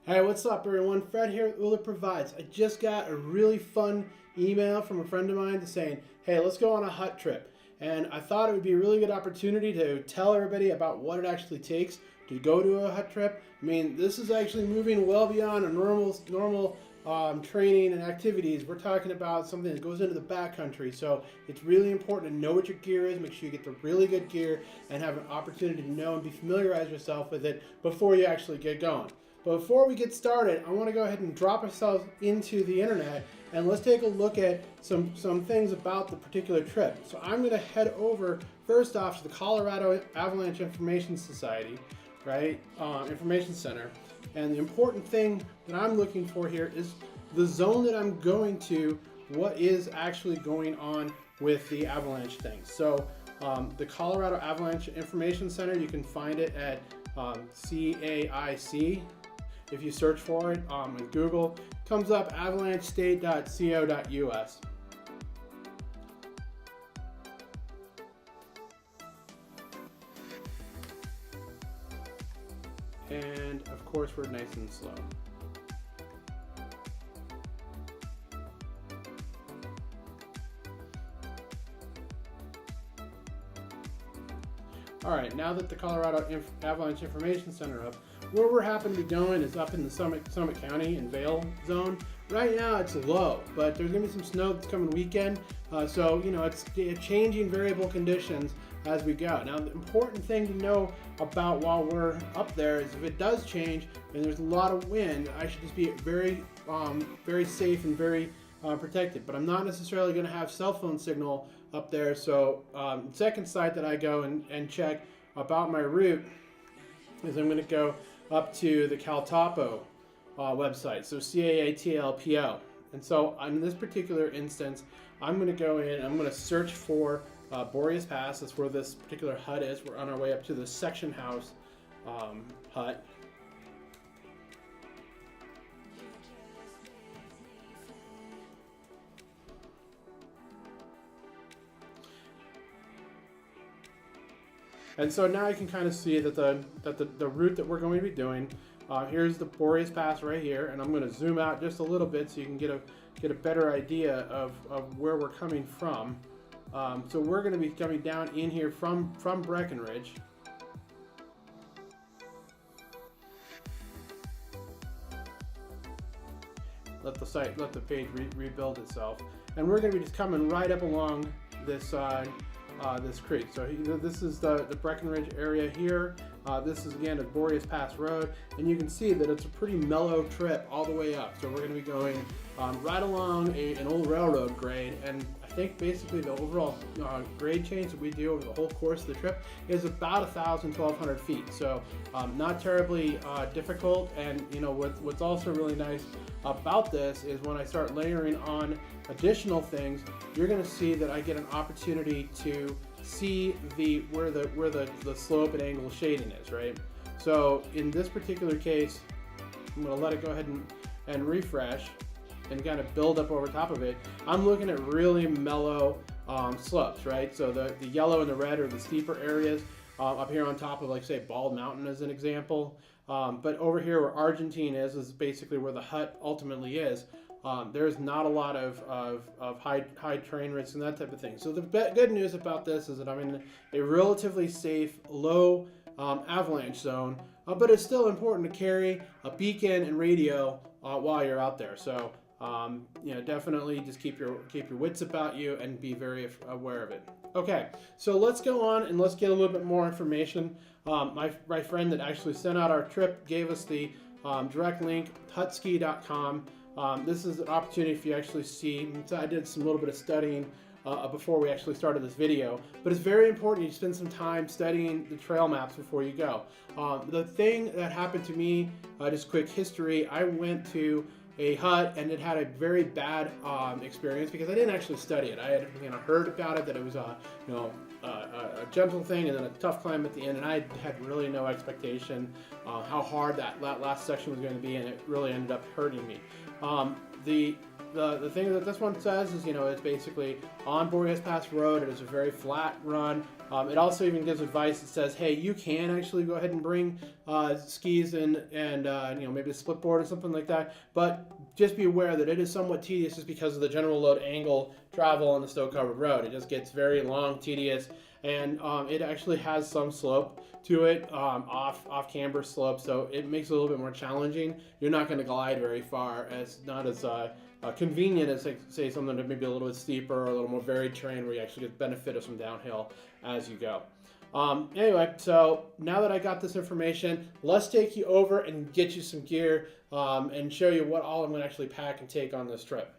Hey, what's up, everyone? Fred here with Ullr Provides. I just got a really fun email from a friend of mine saying, hey, let's go on a hut trip. And I thought it would be a really good opportunity to tell everybody about what it actually takes to go to a hut trip. I mean, this is actually moving well beyond a normal training and activities. We're talking about something that goes into the backcountry. So it's really important to know what your gear is, make sure you get the really good gear, and have an opportunity to know and be familiarize yourself with it before you actually get going. But before we get started, I want to go ahead and drop ourselves into the internet and let's take a look at some things about the particular trip. So I'm going to head over first off to the Colorado Avalanche Information Society, right? Information Center. And the important thing that I'm looking for here is the zone that I'm going to, what is actually going on with the avalanche thing. So the Colorado Avalanche Information Center, you can find it at CAIC. If you search for it in Google, it comes up avalanchestate.co.us. And of course, we're nice and slow. All right, now that the Colorado Avalanche Information Center up, where we're happen to be going is up in the Summit County and Vail zone. Right now it's low, but there's gonna be some snow this coming weekend. So, you know, it's changing variable conditions as we go. Now, the important thing to know about while we're up there is if it does change and there's a lot of wind, I should just be very safe and very protected. But I'm not necessarily gonna have cell phone signal up there. So second site that I go and check about my route is I'm gonna go up to the CalTopo website, so CAATLPO. And so in this particular instance, I'm going to go in and I'm going to search for Boreas Pass. That's where this particular hut is. We're on our way up to the section house hut. And so now you can kind of see that the route that we're going to be doing, here's the Boreas Pass right here, and I'm going to zoom out just a little bit so you can get a better idea of where we're coming from. So we're going to be coming down in here from Breckenridge. Let the page rebuild itself, and we're going to be just coming right up along this this creek. So this is the Breckenridge area here. This is again the Boreas Pass Road, and you can see that it's a pretty mellow trip all the way up. So we're going to be going right along an old railroad grade, and I think basically the overall grade change that we do over the whole course of the trip is about 1,000–1,200 feet. So not terribly difficult. And you know what's also really nice about this is when I start layering on additional things, you're going to see that I get an opportunity to see where the slope and angle shading is, right? So in this particular case, I'm going to let it go ahead and refresh and kind of build up over top of it. I'm looking at really mellow slopes, right? So the yellow and the red are the steeper areas up here on top of, like, say, Bald Mountain as an example. But over here where Argentine is basically where the hut ultimately is. There's not a lot of high terrain risks and that type of thing. So the good news about this is that I'm in a relatively safe, low avalanche zone, but it's still important to carry a beacon and radio while you're out there. So you know, definitely just keep your wits about you and be very aware of it. Okay, so let's go on and let's get a little bit more information. My friend that actually sent out our trip gave us the direct link, hutski.com. This is an opportunity for you to actually see. So I did some little bit of studying before we actually started this video, but it's very important you spend some time studying the trail maps before you go. The thing that happened to me, just quick history, I went to a hut and it had a very bad experience because I didn't actually study it. I had heard about it, that it was a gentle thing and then a tough climb at the end, and I had really no expectation how hard that last section was going to be, and it really ended up hurting me. The the thing that this one says is, you know, it's basically on Boreas Pass Road. It is a very flat run. It also even gives advice that says, hey, you can actually go ahead and bring skis and you know, maybe a split board or something like that. But just be aware that it is somewhat tedious just because of the general load angle travel on the snow-covered road. It just gets very long, tedious, and it actually has some slope to it, off camber slope, so it makes it a little bit more challenging. You're not going to glide very far, as not as convenient as, like, say, something that maybe a little bit steeper or a little more varied terrain where you actually get benefit of some downhill as you go. Anyway, so now that I got this information, let's take you over and get you some gear and show you what all I'm going to actually pack and take on this trip.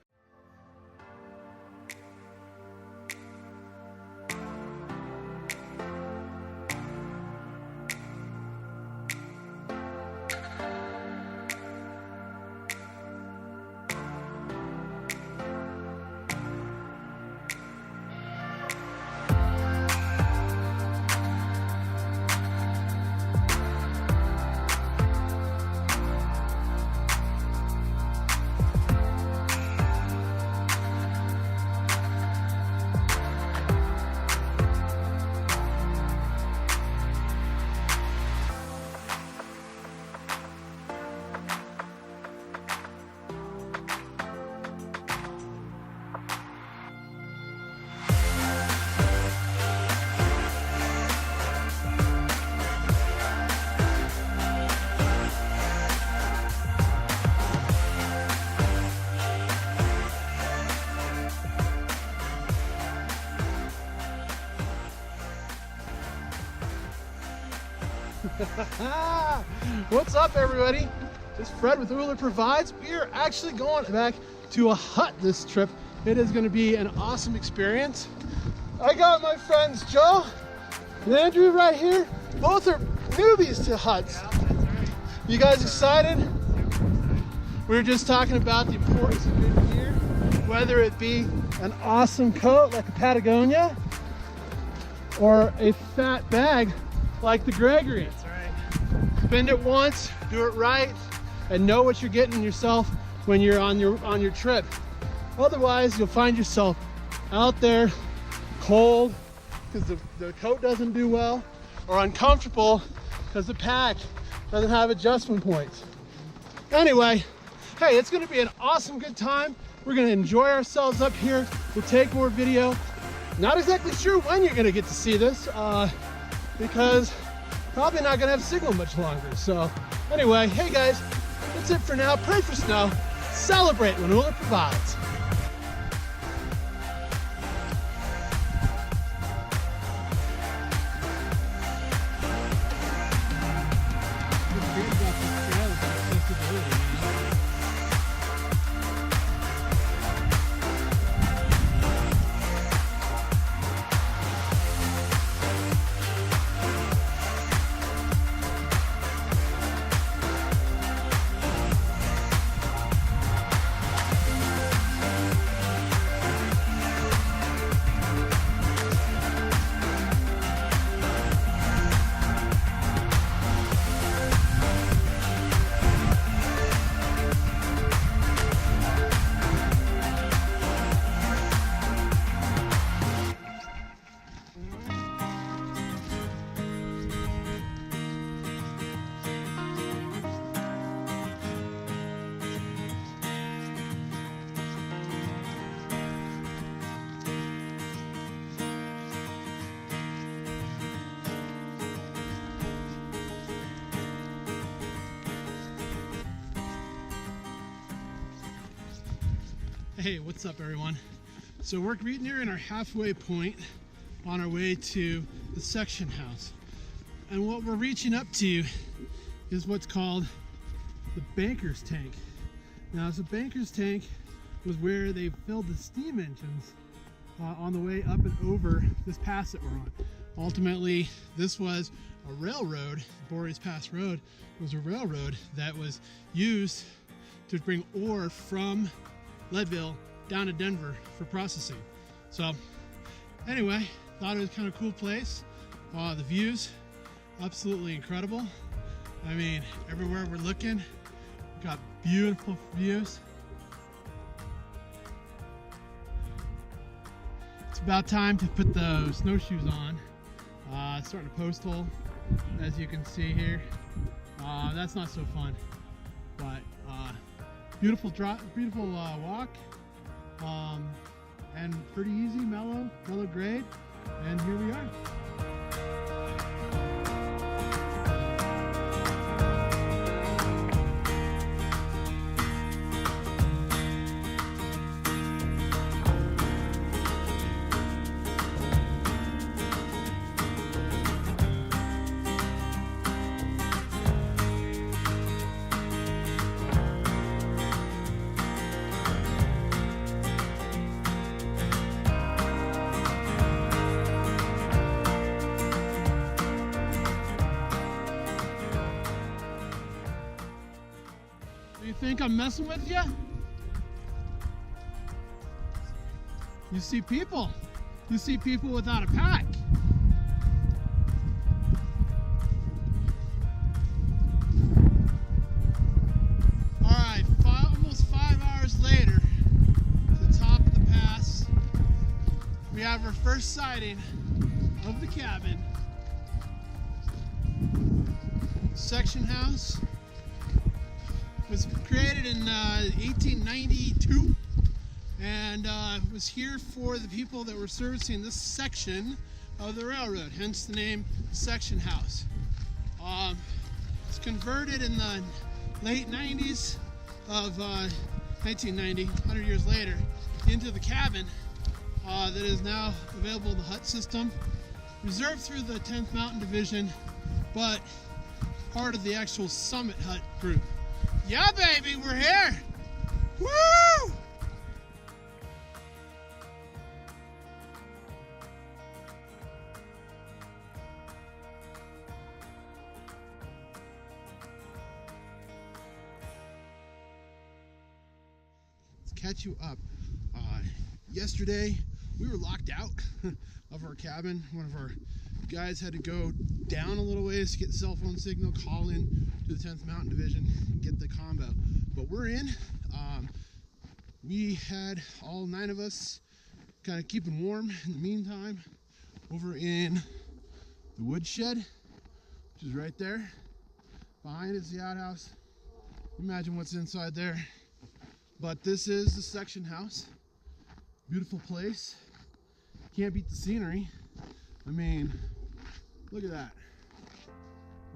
What's up, everybody? This is Fred with Ullr Provides. We are actually going back to a hut this trip. It is going to be an awesome experience. I got my friends Joe and Andrew right here. Both are newbies to huts. You guys excited? We were just talking about the importance of good gear, whether it be an awesome coat like a Patagonia or a fat bag like the Gregory. That's right. Spend it once, do it right, and know what you're getting yourself when you're on your trip. Otherwise, you'll find yourself out there cold because the coat doesn't do well, or uncomfortable because the pack doesn't have adjustment points. Anyway, hey, it's gonna be an awesome good time. We're gonna enjoy ourselves up here. We'll take more video. Not exactly sure when you're gonna get to see this, because probably not gonna have signal much longer. So anyway, hey guys, that's it for now. Pray for snow, celebrate when Ullr provides. Hey, what's up everyone? So we're nearing our halfway point on our way to the section house. And what we're reaching up to is what's called the banker's tank. Now, the banker's tank was where they filled the steam engines on the way up and over this pass that we're on. Ultimately, this was a railroad. Boreas Pass Road was a railroad that was used to bring ore from Leadville down to Denver for processing. So anyway, thought it was kind of cool place. The views, absolutely incredible. I mean, everywhere we're looking, we've got beautiful views. about time to put the snowshoes on. Starting a post hole, as you can see here. That's not so fun, but beautiful walk, and pretty easy, mellow grade, and here we are. You think I'm messing with you? You see people. You see people without a pack. All right, almost 5 hours later, to the top of the pass, we have our first sighting of the cabin. Section house. Was created in 1892 and was here for the people that were servicing this section of the railroad, hence the name Section House. It's converted in the late 90s of 1990, 100 years later, into the cabin that is now available in the hut system, reserved through the 10th Mountain Division, but part of the actual Summit Hut group. Yeah, baby, we're here! Woo! Let's catch you up. Yesterday, we were locked out of our cabin. One of our guys had to go down a little ways to get the cell phone signal, call in to the 10th Mountain Division, and get the combo. But we're in. We had all 9 of us kind of keeping warm in the meantime over in the woodshed, which is right there. Behind is the outhouse. Imagine what's inside there. But this is the section house. Beautiful place. Can't beat the scenery. I mean, look at that.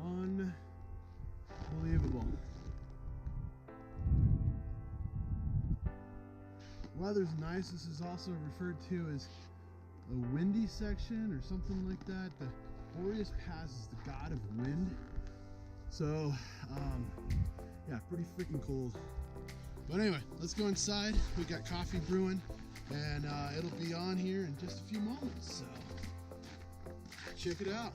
Unbelievable. Weather's nice. This is also referred to as a windy section or something like that. The Boreas Pass is the god of wind. So, yeah, pretty freaking cold. But anyway, let's go inside. We got coffee brewing, and it'll be on here in just a few moments. So, check it out.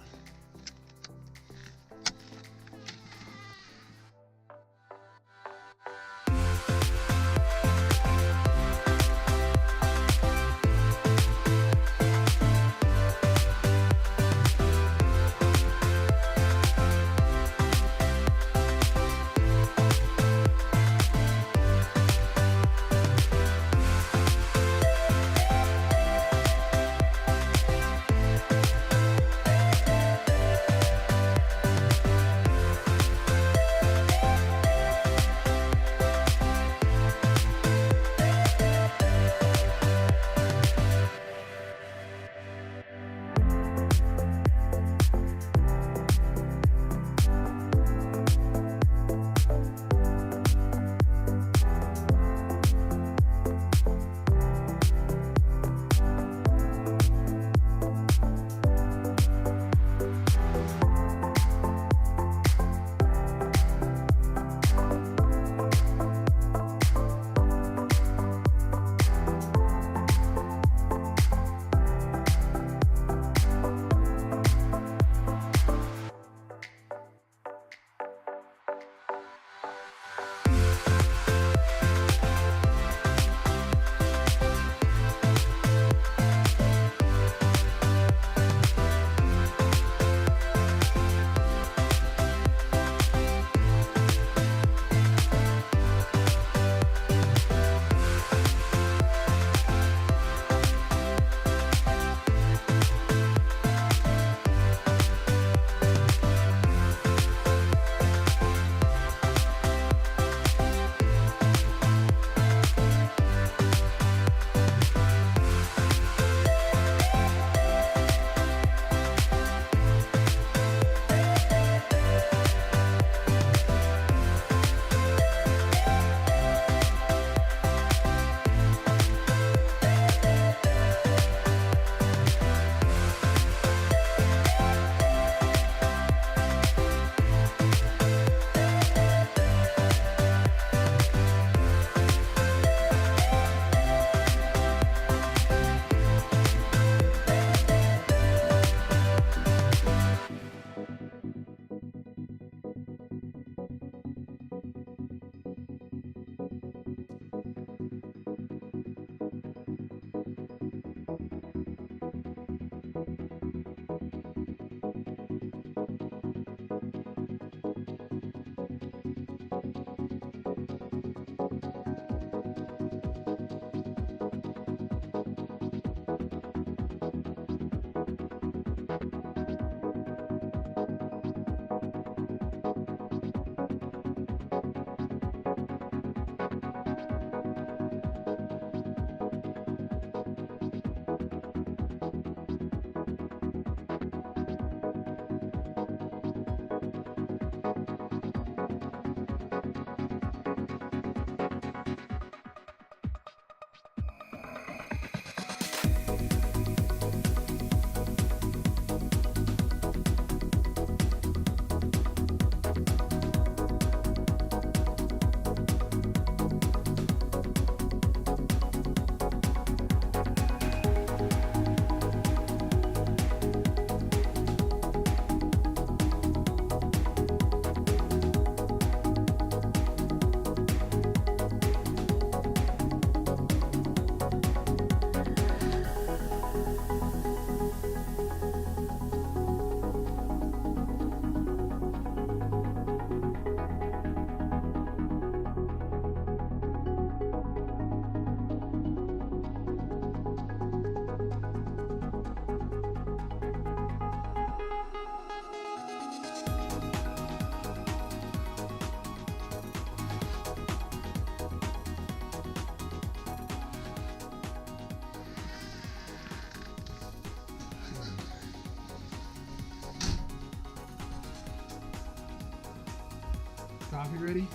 Coffee ready?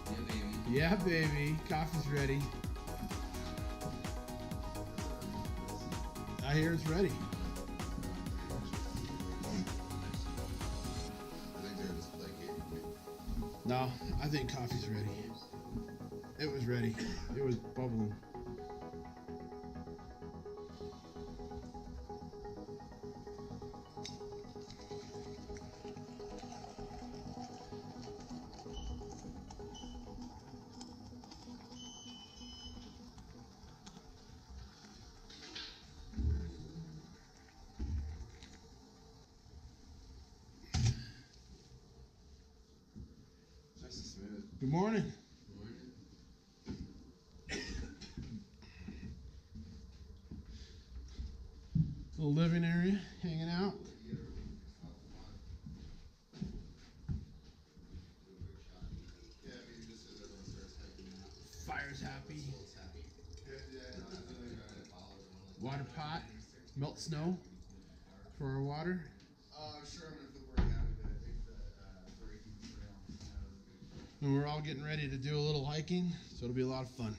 Yeah, baby. Yeah, baby. Coffee's ready. I hear it's ready. I think they're just placating me. No, I think coffee's ready. It was ready. It was bubbling. Nice and smooth. Good morning. Little living area, hanging out. Fire's happy. Water pot. Melt snow for our water. Sure, I'm gonna feel pretty happy that I picked the breaking trail. And we're all getting ready to do a little hiking, so it'll be a lot of fun.